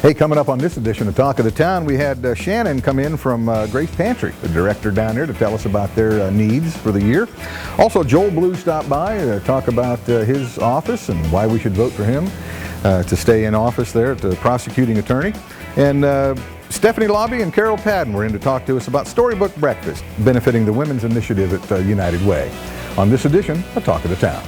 Hey, coming up on this edition of Talk of the Town, we had Shannon come in from Grace Pantry, the director down there, to tell us about their needs for the year. Also, Joel Blue stopped by to talk about his office and why we should vote for him to stay in office there at the prosecuting attorney. And Stephanie Laube and Carol Padden were in to talk to us about Storybook Breakfast, benefiting the Women's Initiative at United Way. On this edition of Talk of the Town.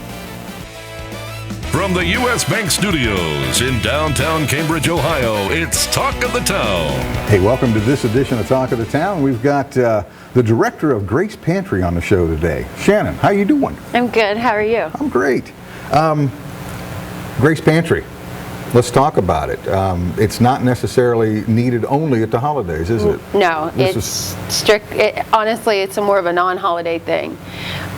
From the U.S. Bank Studios in downtown Cambridge, Ohio, it's Talk of the Town. Hey, welcome to this edition of Talk of the Town. We've got the director of Grace Pantry on the show today. Shannon, how you doing? I'm good. How are you? I'm great. Grace Pantry, let's talk about it. It's not necessarily needed only at the holidays, is it? No, it's strict. Honestly, it's more of a non-holiday thing.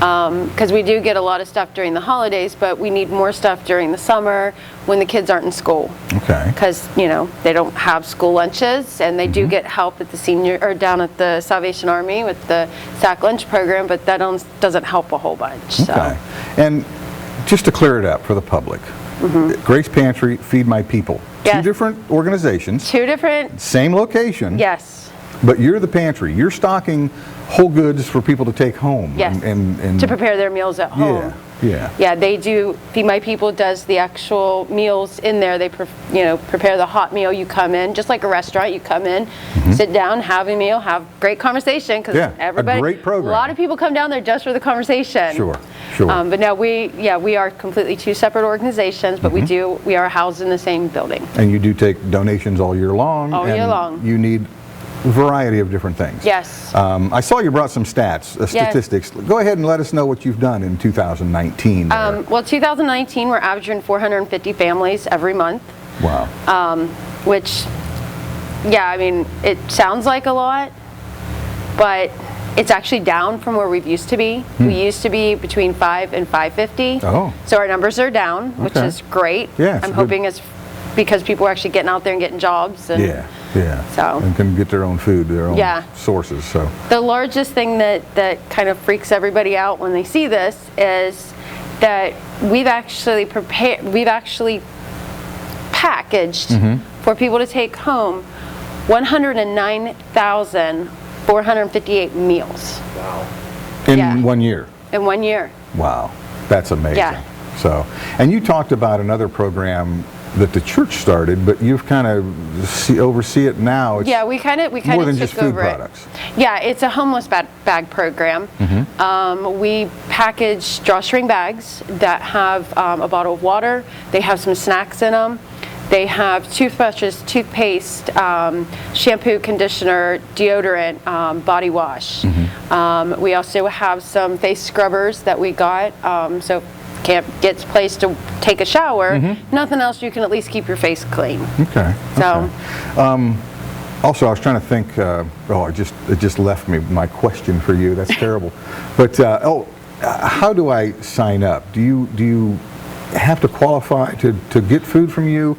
Because we do get a lot of stuff during the holidays, but we need more stuff during the summer when the kids aren't in school. Okay. Because, you know, they don't have school lunches, and they do get help at the senior, or down at the Salvation Army with the SAC lunch program, but that doesn't help a whole bunch. Okay. And just to clear it up for the public, Grace Pantry, Feed My People. Yes. Two different organizations. Two different. Same location. Yes. But you're the pantry. You're stocking whole goods for people to take home. Yes. And to prepare their meals at home. Yeah. Yeah, they do. Feed My People does the actual meals in there. They prepare the hot meal. You come in, just like a restaurant, you come in, sit down, have a meal, have great conversation, because everybody, a great program. A lot of people come down there just for the conversation. Sure. But no, we are completely two separate organizations, but we are housed in the same building. And you do take donations all year long. All year long. You need a variety of different things. Yes. I saw you brought some stats, statistics. Go ahead and let us know what you've done in 2019. Well, 2019, we're averaging 450 families every month. Wow. Which, I mean, it sounds like a lot, but it's actually down from where we've used to be. We used to be between 5 and 550. Oh. So our numbers are down, which is great. Yeah. I'm hoping it's because people are actually getting out there and getting jobs. And so, and can get their own food, their own sources. So the largest thing that kind of freaks everybody out when they see this is that we've actually packaged for people to take home 109,458 meals. Wow. In 1 year. In 1 year. Wow, that's amazing. Yeah. So, and you talked about another program that the church started, but you've kind of oversee it now. It's we kind of more than took just food over products. Yeah, it's a homeless bag program. We package drawstring bags that have a bottle of water. They have some snacks in them. They have toothbrushes, toothpaste, shampoo, conditioner, deodorant, body wash. We also have some face scrubbers that we got. So can't get a place to take a shower, nothing else, you can at least keep your face clean. Okay. So. Also, I was trying to think, it just left me, my question for you, that's terrible. But, how do I sign up? Do you have to qualify to get food from you?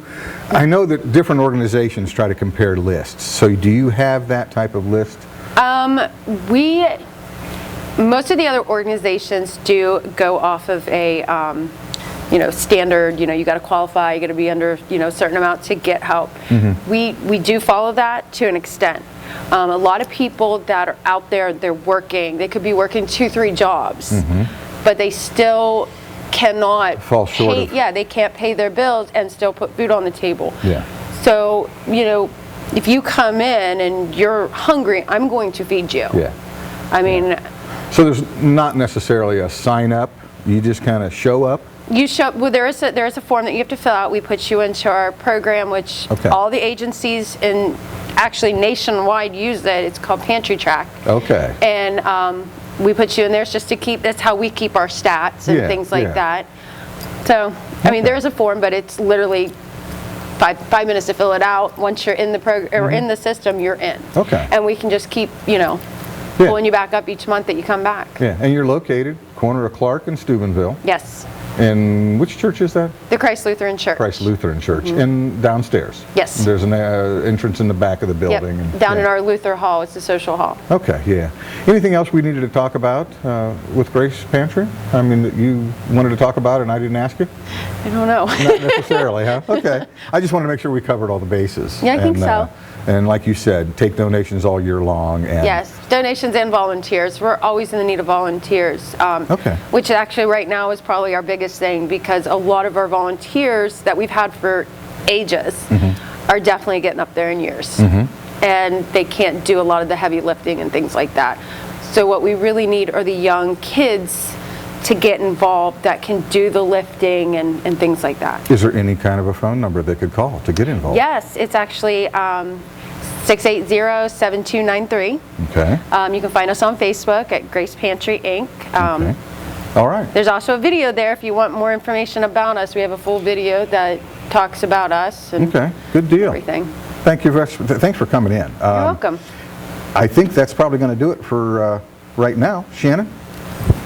I know that different organizations try to compare lists, so do you have that type of list? Most of the other organizations do go off of a, standard, you got to qualify, you got to be under, a certain amount to get help. We do follow that to an extent. A lot of people that are out there, they're working, they could be working 2-3 jobs, but they still cannot fall short they can't pay their bills and still put food on the table. Yeah. So, if you come in and you're hungry, I'm going to feed you. Yeah. I mean, so there's not necessarily a sign up. You just kind of show up. You show. Well, there is a form that you have to fill out. We put you into our program, which all the agencies in actually nationwide use it. It's called Pantry Track. Okay. And we put you in there just to keep. That's how we keep our stats and things like that. So I mean, there is a form, but it's literally 5 minutes to fill it out. Once you're in the program or in the system, you're in. Okay. And we can just keep pulling you back up each month that you come back. Yeah, and you're located corner of Clark and Steubenville. Yes. And which church is that? The Christ Lutheran Church. Christ Lutheran Church. And downstairs? Yes. There's an entrance in the back of the building. Yep. And, Down in our Luther Hall. It's the social hall. Okay, yeah. Anything else we needed to talk about with Grace Pantry? I mean, that you wanted to talk about and I didn't ask you? I don't know. Not necessarily, huh? Okay. I just wanted to make sure we covered all the bases. Yeah, I think so. And like you said, take donations all year long. And yes, donations and volunteers. We're always in the need of volunteers. Okay. Which actually right now is probably our biggest thing, because a lot of our volunteers that we've had for ages are definitely getting up there in years. And they can't do a lot of the heavy lifting and things like that. So what we really need are the young kids to get involved that can do the lifting and things like that. Is there any kind of a phone number they could call to get involved? Yes, it's actually 680-7293. Okay. You can find us on Facebook at Grace Pantry Inc. Okay. All right. There's also a video there if you want more information about us. We have a full video that talks about us and okay. Good deal. everything. Thank you. Thanks for coming in. You're welcome. I think that's probably going to do it for right now. Shannon,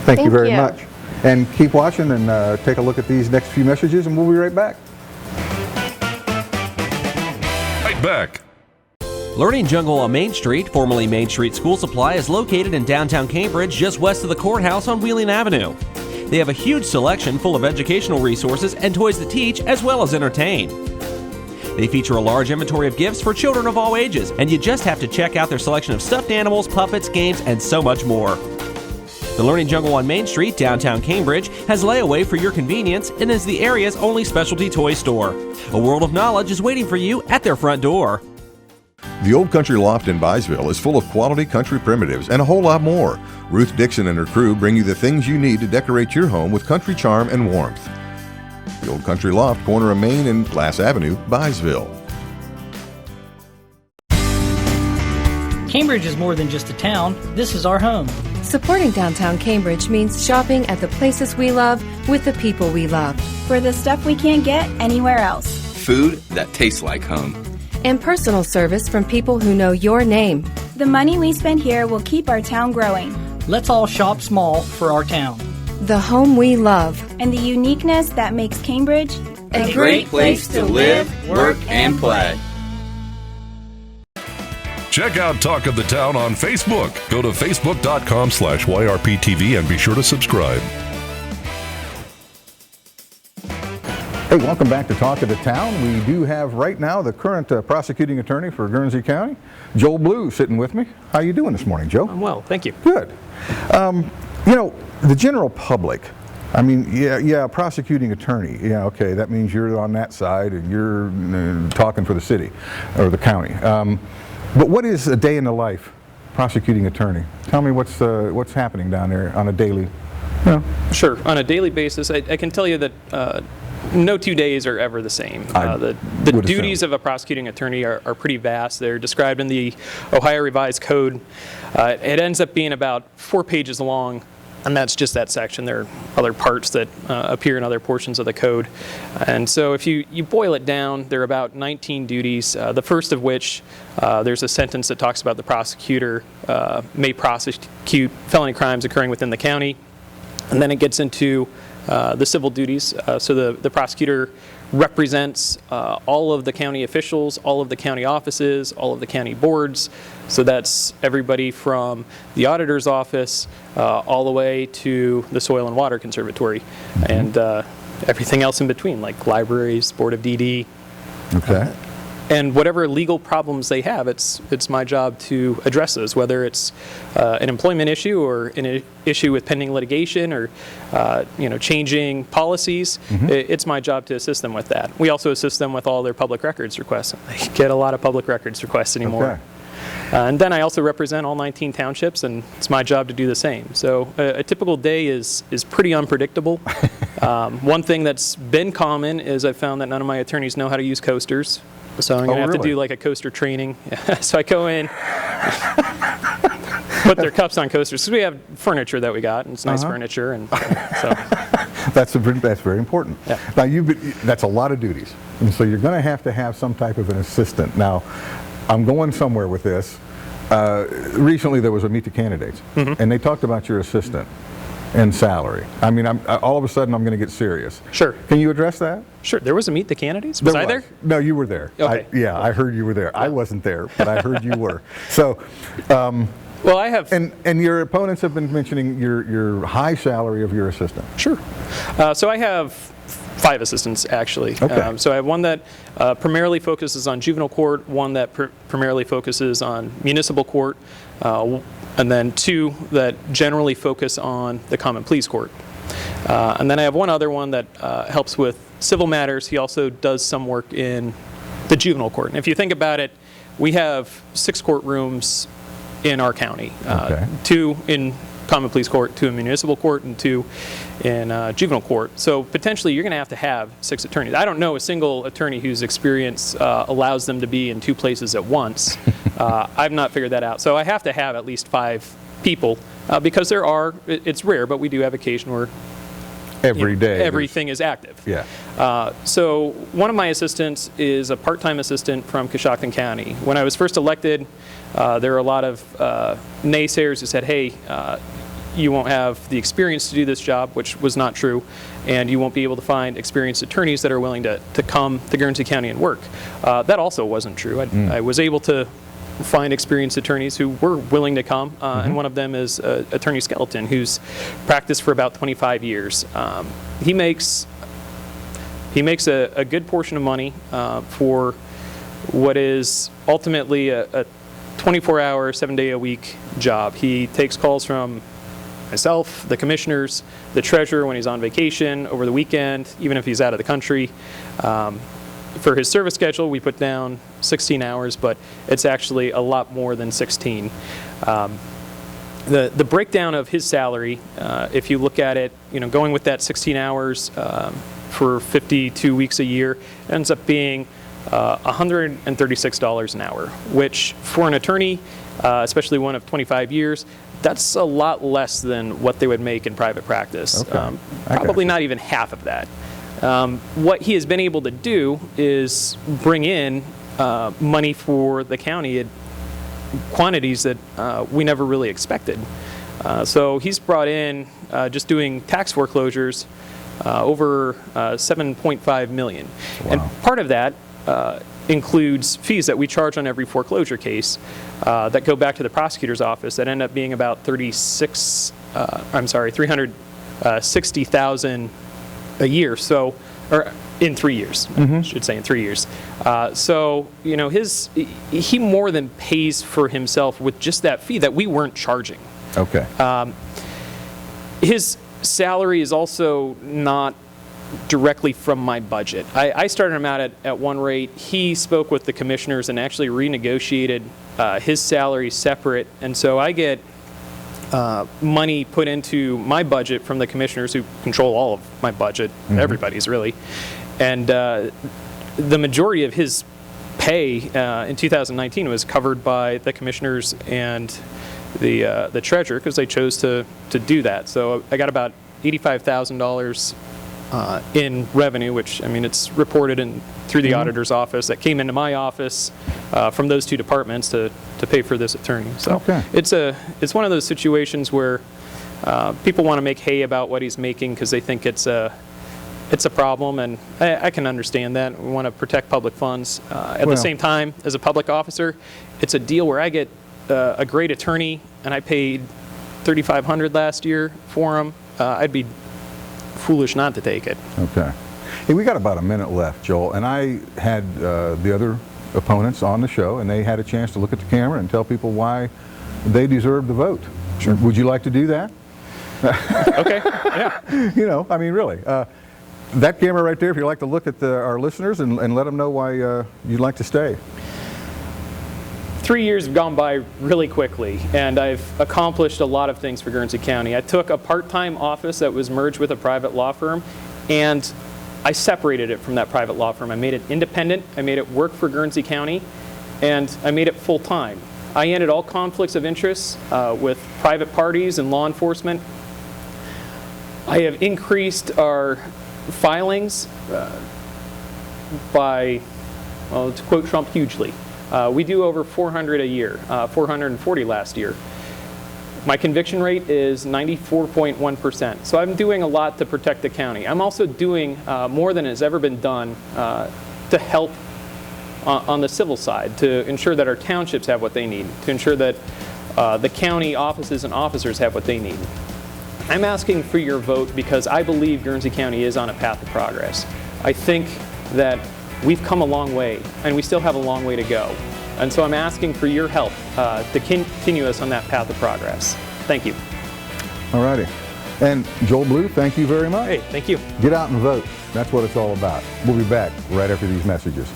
thank you very much. And keep watching and take a look at these next few messages, and we'll be right back. Right back. Learning Jungle on Main Street, formerly Main Street School Supply, is located in downtown Cambridge, just west of the courthouse on Wheeling Avenue. They have a huge selection full of educational resources and toys to teach as well as entertain. They feature a large inventory of gifts for children of all ages, and you just have to check out their selection of stuffed animals, puppets, games, and so much more. The Learning Jungle on Main Street, downtown Cambridge, has layaway for your convenience and is the area's only specialty toy store. A world of knowledge is waiting for you at their front door. The Old Country Loft in Byesville is full of quality country primitives and a whole lot more. Ruth Dixon and her crew bring you the things you need to decorate your home with country charm and warmth. The Old Country Loft, corner of Main and Glass Avenue, Byesville. Cambridge is more than just a town. This is our home. Supporting downtown Cambridge means shopping at the places we love with the people we love. For the stuff we can't get anywhere else. Food that tastes like home. And personal service from people who know your name. The money we spend here will keep our town growing. Let's all shop small for our town. The home we love. And the uniqueness that makes Cambridge a great place to live, work, and play. Check out Talk of the Town on Facebook. Go to facebook.com/YRPTV and be sure to subscribe. Hey, welcome back to Talk of the Town. We do have right now the current prosecuting attorney for Guernsey County, Joel Blue, sitting with me. How you doing this morning, Joe? I'm well, thank you. Good. You know, the general public, I mean, yeah, prosecuting attorney, yeah, okay, that means you're on that side and you're talking for the city or the county. But what is a day in the life, prosecuting attorney? Tell me what's happening down there on a daily, you know. Sure, on a daily basis, I can tell you that no 2 days are ever the same. The duties of a prosecuting attorney are pretty vast. They're described in the Ohio Revised Code. It ends up being about 4 pages long, and that's just that section. There are other parts that appear in other portions of the code. And so if you boil it down, there are about 19 duties, the first of which there's a sentence that talks about the prosecutor may prosecute felony crimes occurring within the county. And then it gets into the civil duties. So the prosecutor represents all of the county officials, all of the county offices, all of the county boards. So that's everybody from the auditor's office all the way to the Soil and Water Conservatory, and everything else in between, like libraries, Board of DD. Okay. And whatever legal problems they have, it's my job to address those, whether it's an employment issue or an issue with pending litigation or changing policies. It's my job to assist them with that. We also assist them with all their public records requests. They get a lot of public records requests anymore. Okay. And then I also represent all 19 townships, and it's my job to do the same. So a typical day is pretty unpredictable. One thing that's been common is I've found that none of my attorneys know how to use coasters. So I'm going to have to do like a coaster training. So I go in, put their cups on coasters, because we have furniture that we got, and it's nice furniture, and so. That's very important. Yeah. Now that's a lot of duties, and so you're going to have some type of an assistant. Now, I'm going somewhere with this. Recently there was a Meet the Candidates, and they talked about your assistant. and salary. I mean, all of a sudden I'm going to get serious. Sure. Can you address that? Sure. There was a Meet the Candidates. Was I there? No, you were there. Okay. I heard you were there. I wasn't there, but I heard you were. So, well, I have. And your opponents have been mentioning your high salary of your assistant. Sure. So I have 5 assistants, actually. Okay. So I have one that primarily focuses on juvenile court, one that primarily focuses on municipal court, and then 2 that generally focus on the common pleas court. And then I have one other one that helps with civil matters. He also does some work in the juvenile court. And if you think about it, we have 6 courtrooms in our county. 2 in common pleas court, 2 in municipal court, and 2 in juvenile court. So potentially you're going to have 6 attorneys. I don't know a single attorney whose experience allows them to be in 2 places at once. I've not figured that out. So I have to have at least 5 people because it's rare, but we do have occasion where everything is active. Yeah. So one of my assistants is a part-time assistant from Coshocton County. When I was first elected, there were a lot of naysayers who said, hey, you won't have the experience to do this job, which was not true, and you won't be able to find experienced attorneys that are willing to come to Guernsey County and work. That also wasn't true. I was able to find experienced attorneys who were willing to come, and one of them is Attorney Skeleton, who's practiced for about 25 years. He makes a good portion of money for what is ultimately a 24-hour, 7-day-a-week job. He takes calls from myself, the commissioners, the treasurer when he's on vacation, over the weekend, even if he's out of the country. For his service schedule, we put down 16 hours, but it's actually a lot more than 16. The breakdown of his salary, if you look at it, going with that 16 hours for 52 weeks a year, ends up being $136 an hour, which for an attorney, especially one of 25 years, that's a lot less than what they would make in private practice. Okay. Probably not even half of that. What he has been able to do is bring in money for the county at quantities that we never really expected. So he's brought in, just doing tax foreclosures, over $7.5 million. Wow. And part of that includes fees that we charge on every foreclosure case that go back to the prosecutor's office that end up being about $360,000 a year. So, or in 3 years, I should say in 3 years. So, he more than pays for himself with just that fee that we weren't charging. Okay. His salary is also not directly from my budget. I started him out at one rate. He spoke with the commissioners and actually renegotiated his salary separate. And so I get money put into my budget from the commissioners who control all of my budget, everybody's really. And the majority of his pay in 2019 was covered by the commissioners and the treasurer because they chose to do that. So I got about $85,000 in revenue, which, I mean, it's reported through the auditor's office that came into my office from those 2 departments to pay for this attorney. So it's one of those situations where people want to make hay about what he's making because they think it's a problem, and I can understand that. We want to protect public funds. At the same time, as a public officer, it's a deal where I get a great attorney, and I paid $3,500 last year for him. I'd be foolish not to take it. Okay. Hey, we got about a minute left, Joel, and I had the other opponents on the show, and they had a chance to look at the camera and tell people why they deserve the vote. Sure. Would you like to do that? Okay. Yeah. I mean, really. That camera right there, if you'd like to look at our listeners and let them know why you'd like to stay. 3 years have gone by really quickly, and I've accomplished a lot of things for Guernsey County. I took a part-time office that was merged with a private law firm, and I separated it from that private law firm. I made it independent, I made it work for Guernsey County, and I made it full-time. I ended all conflicts of interest with private parties and law enforcement. I have increased our filings by, well, to quote Trump, hugely. We do over 400 a year, 440 last year. My conviction rate is 94.1%. So I'm doing a lot to protect the county. I'm also doing more than has ever been done to help on the civil side, to ensure that our townships have what they need, to ensure that the county offices and officers have what they need. I'm asking for your vote because I believe Guernsey County is on a path of progress. I think that we've come a long way, and we still have a long way to go. And so I'm asking for your help to continue us on that path of progress. Thank you. All righty. And Joel Blue, thank you very much. Hey, thank you. Get out and vote. That's what it's all about. We'll be back right after these messages.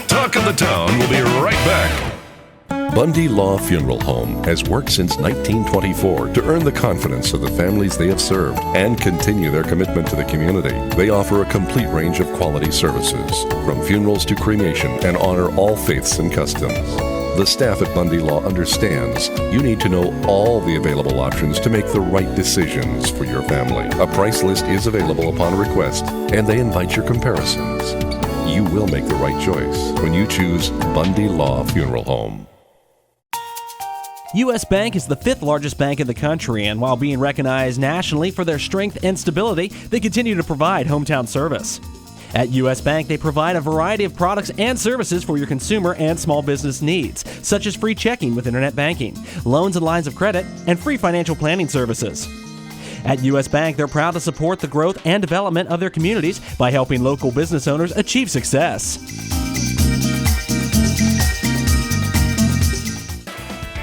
Talk of the Town will be right back. Bundy Law Funeral Home has worked since 1924 to earn the confidence of the families they have served and continue their commitment to the community. They offer a complete range of quality services, from funerals to cremation, and honor all faiths and customs. The staff at Bundy Law understands you need to know all the available options to make the right decisions for your family. A price list is available upon request, and they invite your comparisons. You will make the right choice when you choose Bundy Law Funeral Home. U.S. Bank is the 5th largest bank in the country, and while being recognized nationally for their strength and stability, they continue to provide hometown service. At U.S. Bank, they provide a variety of products and services for your consumer and small business needs, such as free checking with internet banking, loans and lines of credit, and free financial planning services. At U.S. Bank, they're proud to support the growth and development of their communities by helping local business owners achieve success.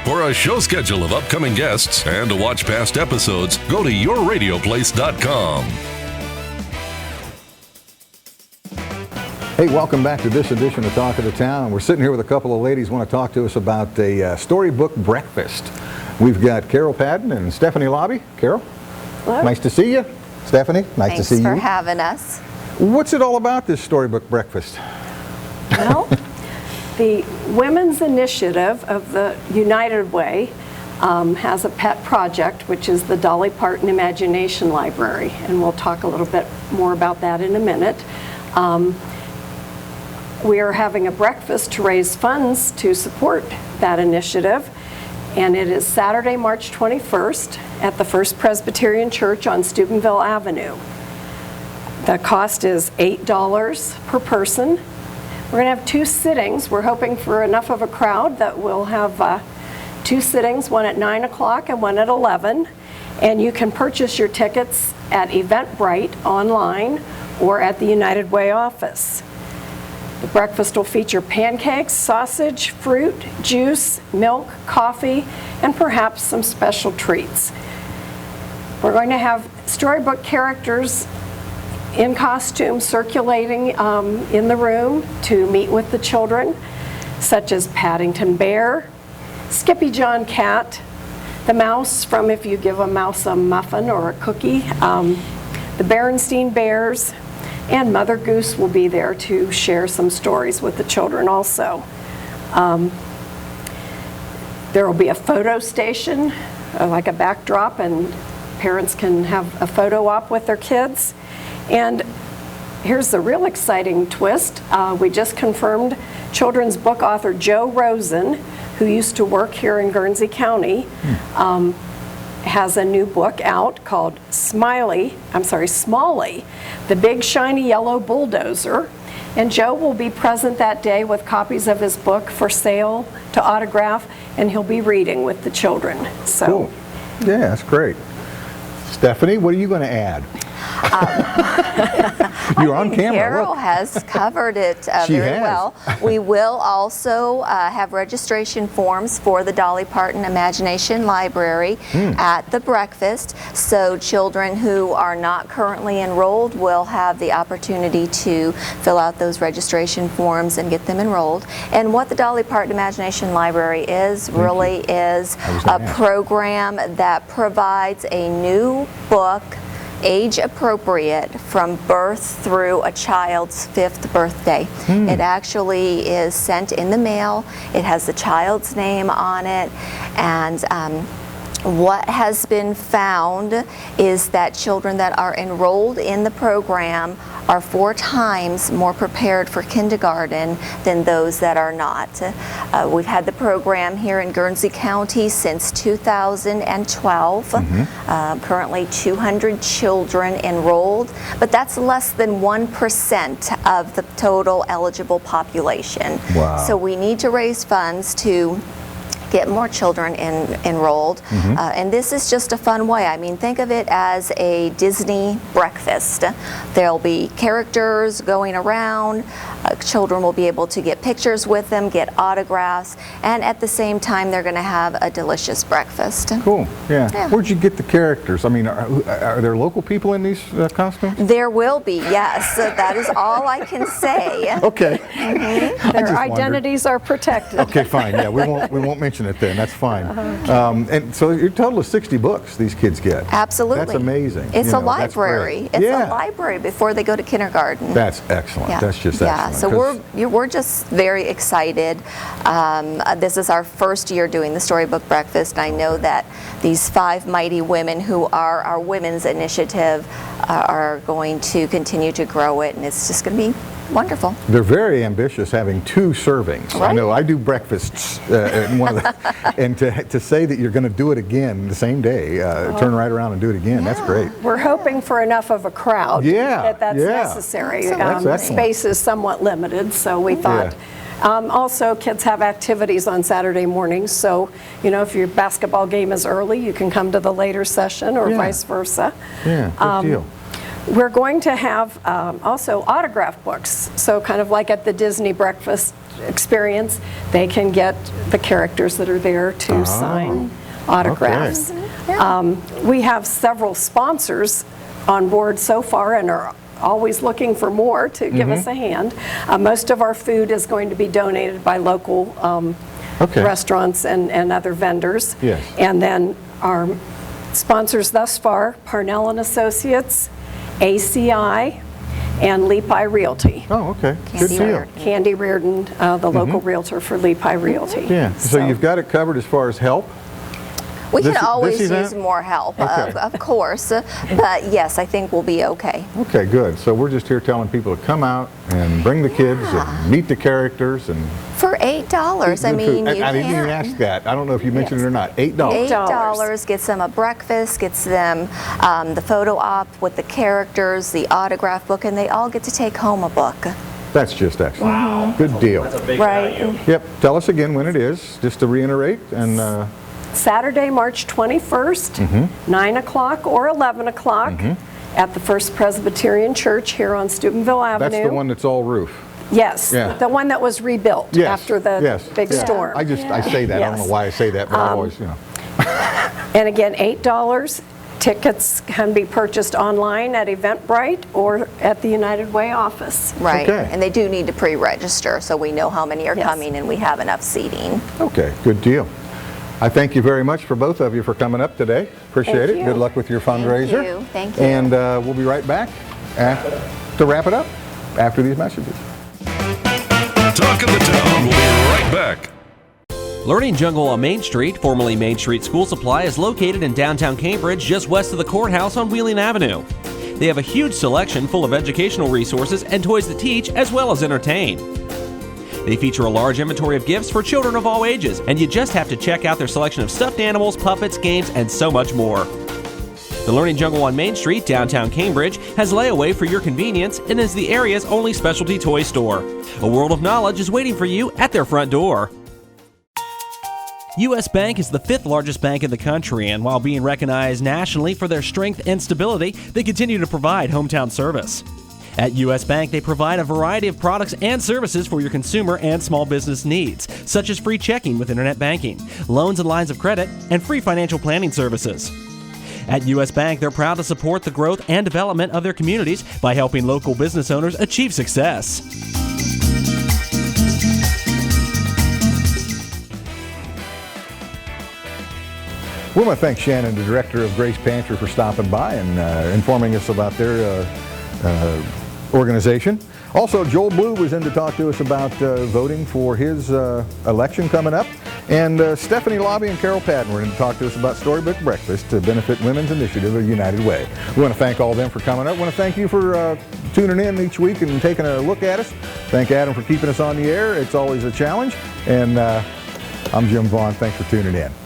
For a show schedule of upcoming guests and to watch past episodes, go to yourradioplace.com. Hey, welcome back to this edition of Talk of the Town. We're sitting here with a couple of ladies who want to talk to us about a Storybook breakfast. We've got Carol Padden and Stephanie Laube. Carol, hello. Nice to see you. Stephanie, nice to see you. Thanks for having us. What's it all about, this Storybook breakfast? Well, the Women's Initiative of the United Way has a pet project, which is the Dolly Parton Imagination Library, and we'll talk a little bit more about that in a minute. We are having a breakfast to raise funds to support that initiative, and it is Saturday, March 21st at the First Presbyterian Church on Steubenville Avenue. The cost is $8 per person. We're going to have 2 sittings. We're hoping for enough of a crowd that we'll have 2 sittings, one at 9 o'clock and one at 11. And you can purchase your tickets at Eventbrite online or at the United Way office. The breakfast will feature pancakes, sausage, fruit, juice, milk, coffee, and perhaps some special treats. We're going to have storybook characters in costume circulating in the room to meet with the children, such as Paddington Bear, Skippy John Cat, the mouse from If You Give a Mouse a Muffin or a Cookie, the Berenstein Bears, and Mother Goose will be there to share some stories with the children also. There will be a photo station, like a backdrop, and parents can have a photo op with their kids. And here's the real exciting twist. We just confirmed children's book author Joe Rosen, who used to work here in Guernsey County, has a new book out called Smalley, the Big Shiny Yellow Bulldozer. And Joe will be present that day with copies of his book for sale to autograph, and he'll be reading with the children. So, cool. Yeah, that's great. Stephanie, what are you going to add? You're on camera. Carol Look. has covered it very well. We will also have registration forms for the Dolly Parton Imagination Library at the breakfast, so children who are not currently enrolled will have the opportunity to fill out those registration forms and get them enrolled. And what the Dolly Parton Imagination Library is really is a program that provides a new book, age appropriate, from birth through a child's 5th birthday. It actually is sent in the mail. It has the child's name on it, and What has been found is that children that are enrolled in the program are 4 times more prepared for kindergarten than those that are not. We've had the program here in Guernsey County since 2012. Currently 200 children enrolled, but that's less than 1% of the total eligible population. Wow. So we need to raise funds to get more children enrolled. And this is just a fun way. I mean, think of it as a Disney breakfast. There'll be characters going around. Children will be able to get pictures with them, get autographs, and at the same time, they're going to have a delicious breakfast. Cool. Yeah. Where'd you get the characters? I mean, are there local people in these costumes? There will be, yes. That is all I can say. Okay. Their identities are protected. Okay, fine. Yeah, we won't mention it then. That's fine. And so your total is 60 books these kids get. Absolutely. That's amazing. It's a library. It's a library before they go to kindergarten. That's excellent. That's just excellent. So we're just very excited. This is our first year doing the Storybook Breakfast, and I know that these 5 mighty women who are our women's initiative are going to continue to grow it, and it's just going to be wonderful. They're very ambitious, having 2 servings. Right. I know I do breakfasts, and to say that you're going to do it again the same day, turn right around and do it again, that's great. We're hoping for enough of a crowd that's necessary. Space is somewhat limited, so we thought. Also, kids have activities on Saturday mornings, so if your basketball game is early, you can come to the later session or vice versa. Yeah, good deal. We're going to have also autograph books, so kind of like at the Disney breakfast experience, they can get the characters that are there to sign autographs. We have several sponsors on board so far and are always looking for more to give us a hand. Most of our food is going to be donated by local restaurants and other vendors. And then our sponsors thus far, Parnell and Associates, ACI, and Lepi Realty. Oh, okay. Good deal. Candy Reardon, the local realtor for Lepi Realty. Yeah, so you've got it covered as far as help? We can always use more help, of course, but yes, I think we'll be okay. Okay, good. So we're just here telling people to come out and bring the kids and meet the characters and for $8. I mean, I didn't even ask that. I don't know if you mentioned it or not. $8. $8 gets them a breakfast, gets them the photo op with the characters, the autograph book, and they all get to take home a book. That's just excellent. Wow. Good deal. That's a big value. Yep. Tell us again when it is, just to reiterate. And Saturday, March 21st, 9 o'clock or 11 o'clock at the First Presbyterian Church here on Steubenville Avenue. That's the one that's all roof. Yes, the one that was rebuilt after the big storm. I say that. I don't know why I say that, but I always, And again, $8. Tickets can be purchased online at Eventbrite or at the United Way office. Right, and they do need to pre-register so we know how many are coming and we have enough seating. Okay, good deal. I thank you very much for both of you for coming up today. Appreciate it. Good luck with your fundraiser. Thank you. And we'll be right back to wrap it up after these messages. Talk of the Town will be right back. Learning Jungle on Main Street, formerly Main Street School Supply, is located in downtown Cambridge, just west of the courthouse on Wheeling Avenue. They have a huge selection full of educational resources and toys to teach as well as entertain. They feature a large inventory of gifts for children of all ages, and you just have to check out their selection of stuffed animals, puppets, games, and so much more. The Learning Jungle on Main Street, downtown Cambridge, has layaway for your convenience and is the area's only specialty toy store. A world of knowledge is waiting for you at their front door. U.S. Bank is the 5th largest bank in the country, and while being recognized nationally for their strength and stability, they continue to provide hometown service. At U.S. Bank, they provide a variety of products and services for your consumer and small business needs, such as free checking with internet banking, loans and lines of credit, and free financial planning services. At U.S. Bank, they're proud to support the growth and development of their communities by helping local business owners achieve success. We want to thank Shannon, the director of Grace Pantry, for stopping by and informing us about their organization. Also, Joel Blue was in to talk to us about voting for his election coming up. And Stephanie Laube and Carol Padden were going to talk to us about Storybook Breakfast to benefit Women's Initiative of United Way. We want to thank all of them for coming up. We want to thank you for tuning in each week and taking a look at us. Thank Adam for keeping us on the air. It's always a challenge. And I'm Jim Vaughn. Thanks for tuning in.